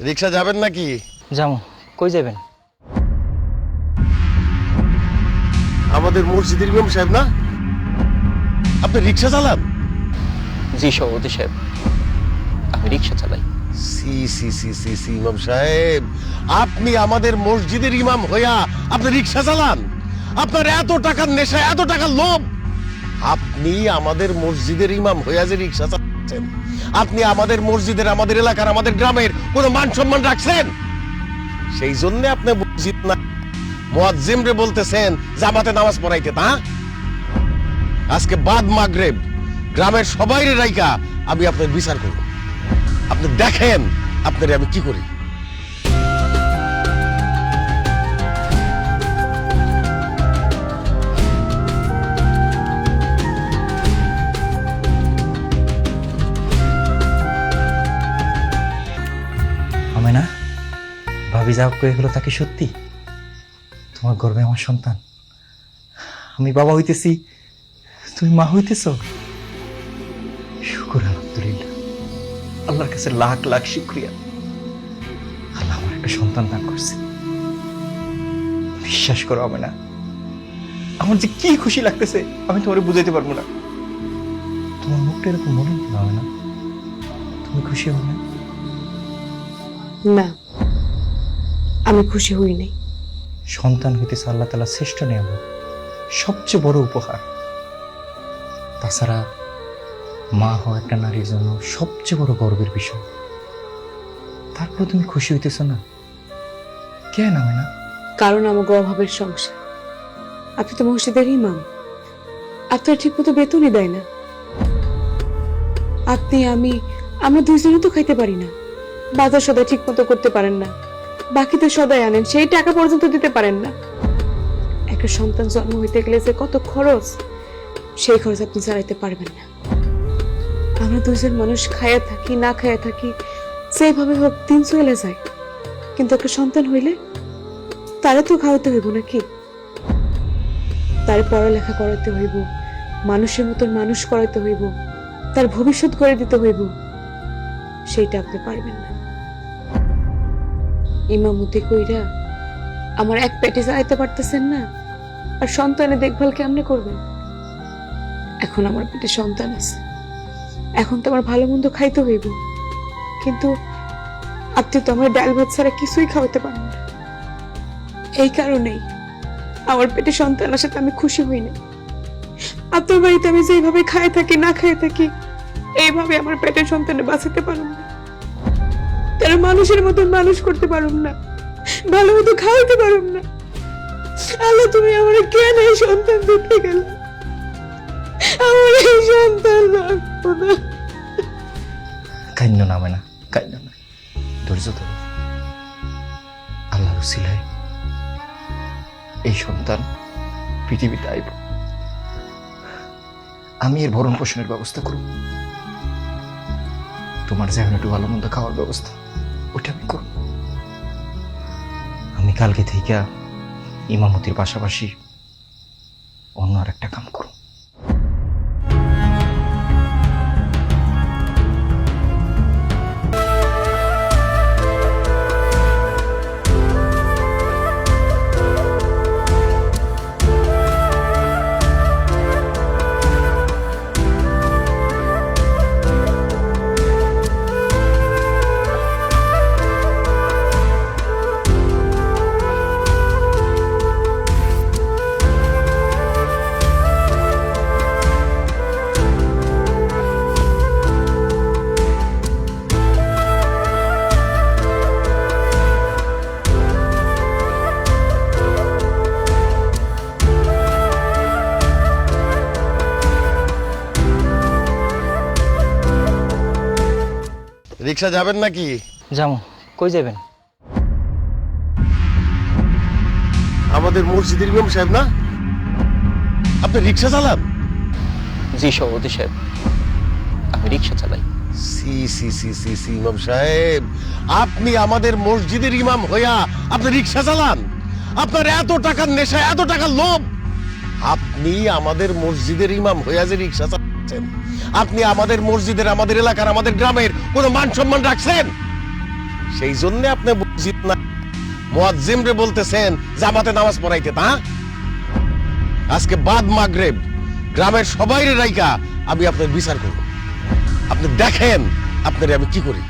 রিক্সা যাবেন নাকি? যাবো। কই যাবেন? আমাদের মসজিদের ইমাম সাহেব না, আপনি রিক্সা চালান? জি সভাপতি সাহেব, আমি রিক্সা চালাই। সি সি সি সি সি ইমাম সাহেব, আপনি আমাদের মসজিদের ইমাম হইয়া আপনি রিক্সা চালান? আপনার এত টাকার নেশা, এত টাকার লোভ, আপনি আমাদের মসজিদের ইমাম হইয়া যে রিক্সা চালাচ্ছেন, আপনি আমাদের মসজিদের, আমাদের এলাকার, আমাদের গ্রামের কোনো মান সম্মান রাখছেন? সেই জন্য আপনি মসজিদ না মুয়াজ্জিম রে বলতেছেন জামাতে নামাজ পড়াইতে। তা আজকে বাদ মাগরিব গ্রামের সবাইরে রাইকা আমি আপনার বিচার করব। আপনি দেখেন আপনারে আমি কি করি। আমি না ভাবি যা কয়ে গেলো তা কি সত্যি? তোমার গর্বে আমার সন্তান, আমি বাবা হইতেছি, তুমি মা হইতেছ। শুকর আলহামদুলিল্লাহ, আল্লাহর কাছে লাখ লাখ শুকরিয়া। আল্লাহ আমার একটা সন্তান দান করছে। বিশ্বাস করো আমি না, আমার যে কি খুশি লাগতেছে আমি তোমারে বুঝাইতে পারবো না। তোমার মুখটা এরকম মনে হবে না? তুমি খুশি হবে না? না, আমি খুশি হই নাই। সন্তান হইতেছে আল্লাহ তাআলার শ্রেষ্ঠ নিয়ামত, সবচেয়ে বড় উপহার। তাছাড়া মা হওয়া একটা নারীর জন্য সবচেয়ে বড় গর্বের বিষয়। তারপর তুমি খুশি হইতেছ না কেন? আমি না, কারণ আমাকে অভাবের সংসার। আপনি তো মসজিদের ইমাম, আপনার ঠিক মতো বেতনই দেয় না। আপনি আমরা দুইজনে তো খাইতে পারি না, বাজার সদাই ঠিক মতো করতে পারেন না, বাকিতে সদাই আনেন, সেই টাকা পর্যন্ত দিতে পারেন না। একটা সন্তান জন্ম হইতে গেলে যে কত খরচ, সেই খরচ আপনি চালাইতে পারবেন না। আমরা দুইজন মানুষ খায়া থাকি না খায়া থাকি, সেইভাবে হোক দিন চলে যায়, কিন্তু একটা সন্তান হইলে তারে তো খাওয়াতে হইব নাকি? তার পড়ালেখা করাতে হইব, মানুষের মতন মানুষ করাতে হইব, তার ভবিষ্যৎ করে দিতে হইব। সেইটা আপনি পারবেন না। ইমামতি কইরা আমার এক পেটে চালাইতে পারতেছেন না, আর সন্তানের দেখভাল কেমনে করবেন? এখন আমার পেটে সন্তান আছে, এখন তো আমার ভালো মন্দ খাইতে হইব, কিন্তু আপনি তো আমার ডাল ভাত ছাড়া কিছুই খাওয়াতে পারেন না। এই কারণেই আমার পেটে সন্তান আসাতে আমি খুশি হই না। আপনার বাড়িতে আমি যেভাবে খায় থাকি না খায় থাকি, এইভাবে আমার পেটের সন্তানে বাঁচাতে পারুন না, তারা মানুষের মতন মানুষ করতে পারুন না, ভালো মতো খাওয়াতে পারুন না। আল্লাহ, তুমি আমার কেন এই সন্তান দিতে গেল? আমার এই সন্তান লাগবো না। কাইন্য নামে না, কাইন্য না, ধৈর্য ধরো। আল্লাহর উসিলায় এই সন্তান পৃথিবীতে আইব। আমি এর ভরণ পোষণের ব্যবস্থা করব। তোমার যেমন একটু ভালো মন্দ খাওয়ার ব্যবস্থা, ওটা আমি করব। আমি কালকে থেকে ইমামতির পাশাপাশি অন্য আর একটা কাম করব। রিক্সা যাবেন নাকি? যাবো। কই যাবেন? আমাদের মসজিদের ইমাম সাহেব না, আপনি রিক্সা চালান? জি সভাপতি সাহেব, আমি রিক্সা চালাই। সি সি সি সি সি ইমাম সাহেব, আপনি আমাদের মসজিদের ইমাম হইয়া আপনি রিক্সা চালান? আপনার এত টাকার নেশা, এত টাকার লোভ, আপনি আমাদের মসজিদের ইমাম হইয়া যে রিক্সা চালাচ্ছেন, আপনি আমাদের মসজিদের, আমাদের এলাকার, আমাদের গ্রামের কোনো মান সম্মান রাখছেন? সেই জন্য আপনি বুঝিত না মুয়াজ্জিম রে বলতেছেন জামাতে নামাজ পড়াইতে, তা আজকে বাদ মাগরিব গ্রামের সবাইরে রাইকা আমি আপনার বিচার করব। আপনি দেখেন আপনারে আমি কি করি।